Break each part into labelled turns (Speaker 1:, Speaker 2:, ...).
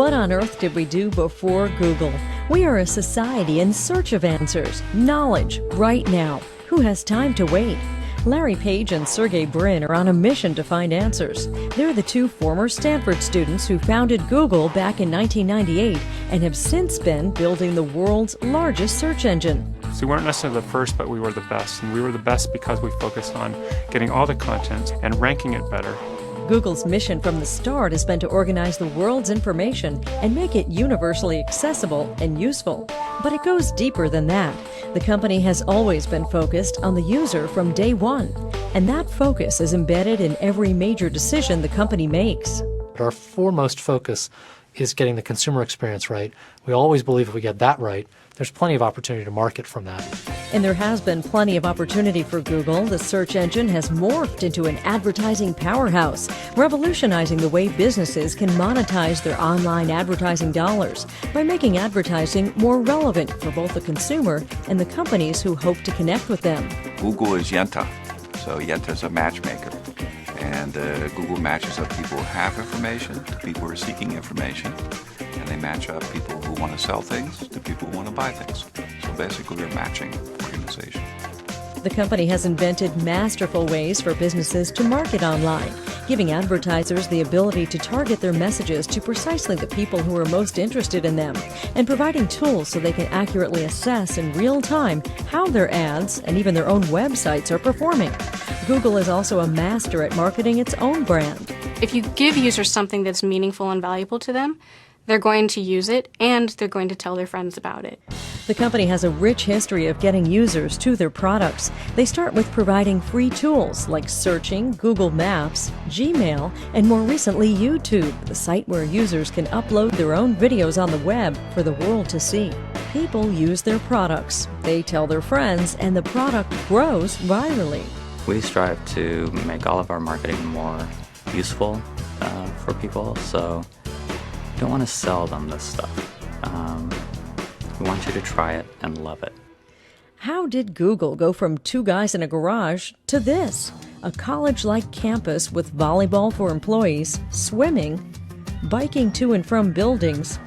Speaker 1: What on earth did we do before Google? We are a society in search of answers, knowledge, right now. Who has time to wait? Larry Page and Sergey Brin are on a mission to find answers. They're the two former Stanford students who founded Google back in 1998 and have since been building the world's largest search engine.
Speaker 2: So we weren't necessarily the first, but we were the best. And we were the best because we focused on getting all the content and ranking it better.
Speaker 1: Google's mission from the start has been to organize the world's information and make it universally accessible and useful. But it goes deeper than that. The company has always been focused on the user from day one, and that focus is embedded in every major decision the company makes.
Speaker 3: Our foremost focus is getting the consumer experience right. We always believe if we get that right, there's plenty of opportunity to market from that.
Speaker 1: And there has been plenty of opportunity for Google. The search engine has morphed into an advertising powerhouse, revolutionizing the way businesses can monetize their online advertising dollars by making advertising more relevant for both the consumer and the companies who hope to connect with them.
Speaker 4: Google is Yenta, so Yenta is a matchmaker. And Google matches up people who have information to people who are seeking information. And they match up people who want to sell things to people who want to buy things. So basically, we're a matching organization.
Speaker 1: The company has invented masterful ways for businesses to market online, giving advertisers the ability to target their messages to precisely the people who are most interested in them, and providing tools so they can accurately assess in real time how their ads and even their own websites are performing. Google is also a master at marketing its own brand.
Speaker 5: If you give users something that's meaningful and valuable to them, they're going to use it and they're going to tell their friends about it.
Speaker 1: The company has a rich history of getting users to their products. They start with providing free tools like searching, Google Maps, Gmail, and more recently YouTube, the site where users can upload their own videos on the web for the world to see. People use their products, they tell their friends, and the product grows virally.
Speaker 6: We strive to make all of our marketing more useful for people, so we don't want to sell them this stuff. We want you to try it and love it.
Speaker 1: How did Google go from two guys in a garage to this? A college-like campus with volleyball for employees, swimming, biking to and from buildings,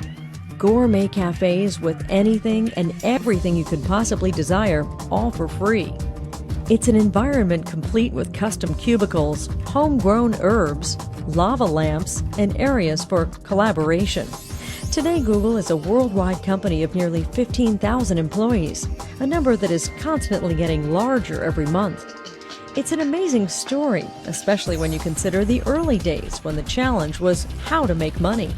Speaker 1: gourmet cafes with anything and everything you could possibly desire, all for free. It's an environment complete with custom cubicles, homegrown herbs, lava lamps, and areas for collaboration. Today, Google is a worldwide company of nearly 15,000 employees, a number that is constantly getting larger every month. It's an amazing story, especially when you consider the early days when the challenge was how to make money.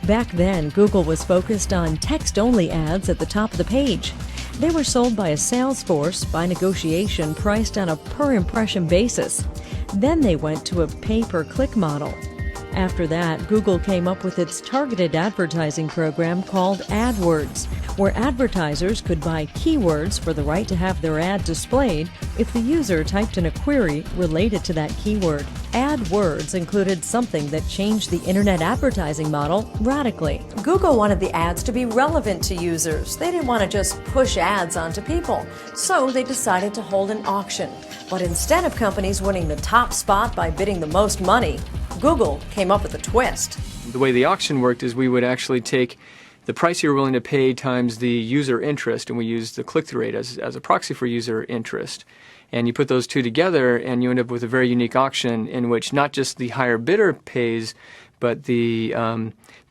Speaker 1: Back then, Google was focused on text-only ads at the top of the page. They were sold by a sales force by negotiation priced on a per-impression basis. Then they went to a pay-per-click model. After that, Google came up with its targeted advertising program called AdWords, where advertisers could buy keywords for the right to have their ad displayed if the user typed in a query related to that keyword. AdWords included something that changed the internet advertising model radically. Google wanted the ads to be relevant to users. They didn't want to just push ads onto people. So they decided to hold an auction. But instead of companies winning the top spot by bidding the most money, Google came up with a twist.
Speaker 7: The way the auction worked is we would actually take the price you're willing to pay times the user interest, and we use the click-through rate as a proxy for user interest. And you put those two together and you end up with a very unique auction in which not just the higher bidder pays, but the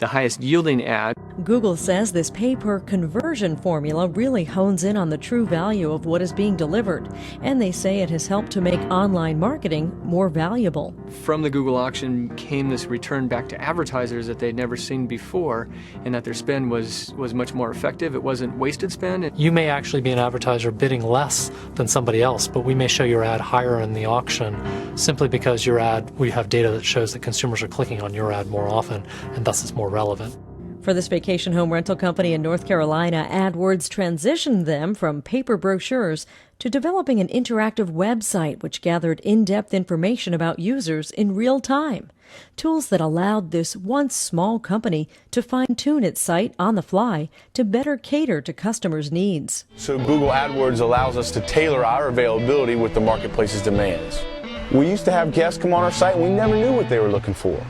Speaker 7: highest yielding ad.
Speaker 1: Google says this pay-per-conversion formula really hones in on the true value of what is being delivered, and they say it has helped to make online marketing more valuable.
Speaker 7: From the Google auction came this return back to advertisers that they'd never seen before, and that their spend was much more effective. It wasn't wasted spend.
Speaker 3: You may actually be an advertiser bidding less than somebody else, but we may show your ad higher in the auction simply because your ad, we have data that shows that consumers are clicking on your ad more often, and thus it's more relevant.
Speaker 1: For this vacation home rental company in North Carolina, AdWords transitioned them from paper brochures to developing an interactive website which gathered in-depth information about users in real time. Tools that allowed this once small company to fine-tune its site on the fly to better cater to customers' needs.
Speaker 8: So Google AdWords allows us to tailor our availability with the marketplace's demands. We used to have guests come on our site and we never knew what they were looking for.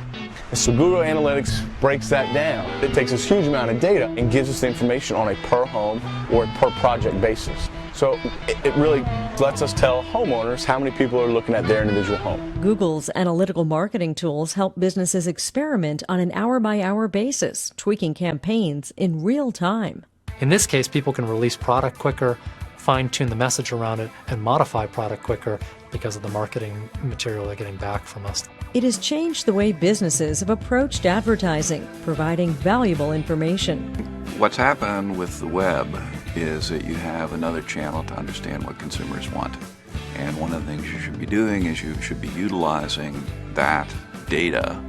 Speaker 8: And so Google Analytics breaks that down. It takes this huge amount of data and gives us the information on a per home or a per project basis. So it really lets us tell homeowners how many people are looking at their individual home.
Speaker 1: Google's analytical marketing tools help businesses experiment on an hour-by-hour basis, tweaking campaigns in real time.
Speaker 3: In this case, people can release product quicker, fine-tune the message around it, and modify product quicker because of the marketing material they're getting back from us.
Speaker 1: It has changed the way businesses have approached advertising, providing valuable information.
Speaker 4: What's happened with the web is that you have another channel to understand what consumers want. And one of the things you should be doing is you should be utilizing that data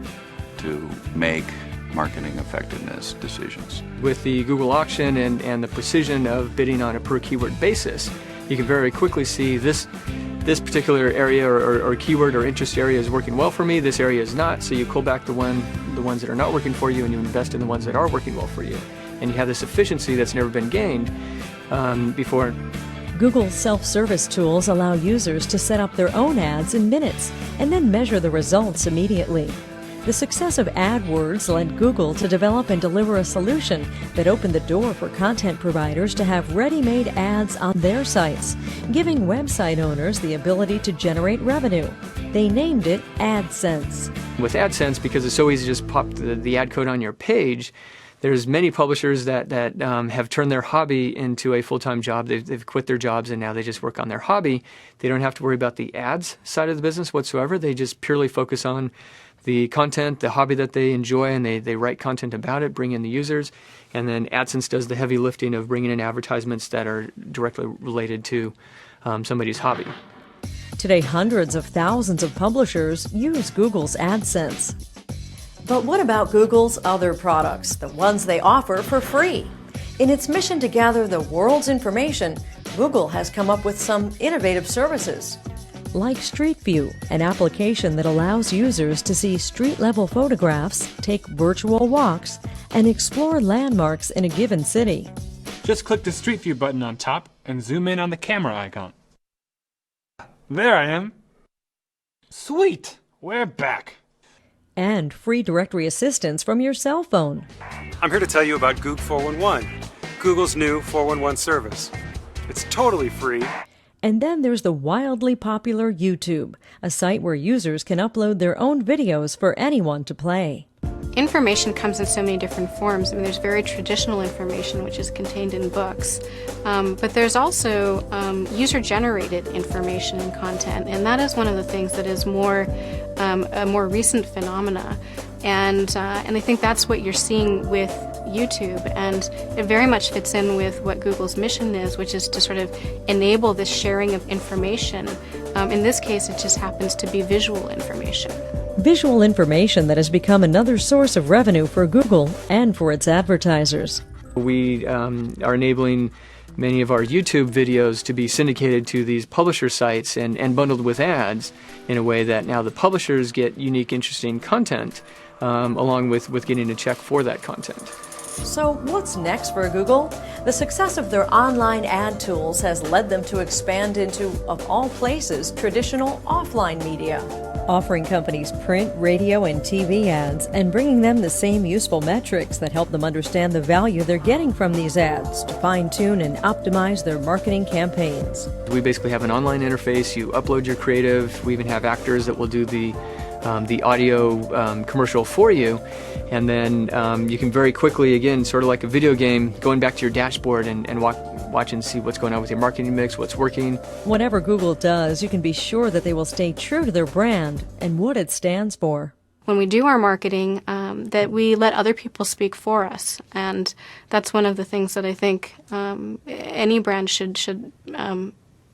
Speaker 4: to make marketing effectiveness decisions.
Speaker 7: With the Google auction and the precision of bidding on a per keyword basis, you can very quickly see this particular area or keyword or interest area is working well for me, this area is not, so you pull back the ones that are not working for you and you invest in the ones that are working well for you. And you have this efficiency that's never been gained before.
Speaker 1: Google's self-service tools allow users to set up their own ads in minutes and then measure the results immediately. The success of AdWords led Google to develop and deliver a solution that opened the door for content providers to have ready-made ads on their sites, giving website owners the ability to generate revenue. They named it AdSense.
Speaker 7: With AdSense, because it's so easy to just pop the ad code on your page, there's many publishers that have turned their hobby into a full-time job. They've quit their jobs and now they just work on their hobby. They don't have to worry about the ads side of the business whatsoever. They just purely focus on the content, the hobby that they enjoy, and they write content about it, bring in the users, and then AdSense does the heavy lifting of bringing in advertisements that are directly related to somebody's hobby.
Speaker 1: Today, hundreds of thousands of publishers use Google's AdSense. But what about Google's other products, the ones they offer for free? In its mission to gather the world's information, Google has come up with some innovative services. Like Street View, an application that allows users to see street-level photographs, take virtual walks, and explore landmarks in a given city.
Speaker 2: Just click the Street View button on top and zoom in on the camera icon. There I am. Sweet! We're back.
Speaker 1: And free directory assistance from your cell phone.
Speaker 9: I'm here to tell you about Goog 411, Google's new 411 service. It's totally free.
Speaker 1: And then there's the wildly popular YouTube, a site where users can upload their own videos for anyone to play.
Speaker 5: Information comes in so many different forms. I mean, there's very traditional information, which is contained in books, but there's also user-generated information and content, and that is one of the things that is a more recent phenomena. And I think that's what you're seeing with YouTube, and it very much fits in with what Google's mission is, which is to sort of enable this sharing of information. In this case, it just happens to be visual information.
Speaker 1: Visual information that has become another source of revenue for Google and for its advertisers.
Speaker 7: We are enabling many of our YouTube videos to be syndicated to these publisher sites and bundled with ads in a way that now the publishers get unique, interesting content along with getting a check for that content.
Speaker 1: So what's next for Google? The success of their online ad tools has led them to expand into, of all places, traditional offline media, offering companies print, radio, and TV ads and bringing them the same useful metrics that help them understand the value they're getting from these ads to fine-tune and optimize their marketing campaigns.
Speaker 7: We basically have an online interface. You upload your creative. We even have actors that will do the audio commercial for you, and then you can very quickly, again, sort of like a video game, going back to your dashboard and watch and see what's going on with your marketing mix, what's working.
Speaker 1: Whatever Google does, you can be sure that they will stay true to their brand and what it stands for.
Speaker 5: When we do our marketing, that we let other people speak for us, and that's one of the things that I think any brand should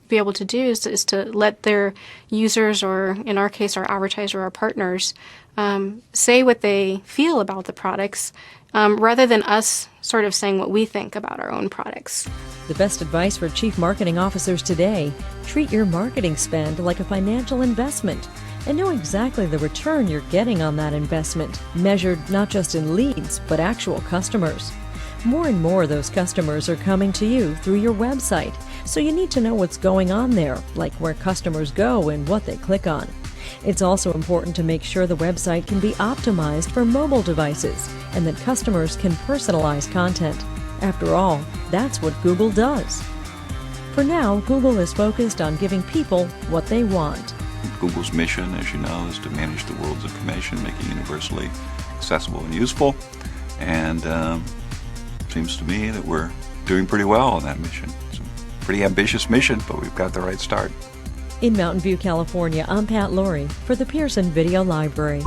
Speaker 5: be able to do is to let their users, or in our case our advertiser, our partners, say what they feel about the products rather than us sort of saying what we think about our own products.
Speaker 1: The best advice for chief marketing officers today: treat your marketing spend like a financial investment and know exactly the return you're getting on that investment, measured not just in leads but actual customers. More and more those customers are coming to you through your website, so you need to know what's going on there, like where customers go and what they click on. It's also important to make sure the website can be optimized for mobile devices and that customers can personalize content. After all, that's what Google does. For now, Google is focused on giving people what they want.
Speaker 4: Google's mission, as you know, is to manage the world's information, make it universally accessible and useful. And seems to me that we're doing pretty well on that mission. It's a pretty ambitious mission, but we've got the right start.
Speaker 1: In Mountain View, California, I'm Pat Laurie for the Pearson Video Library.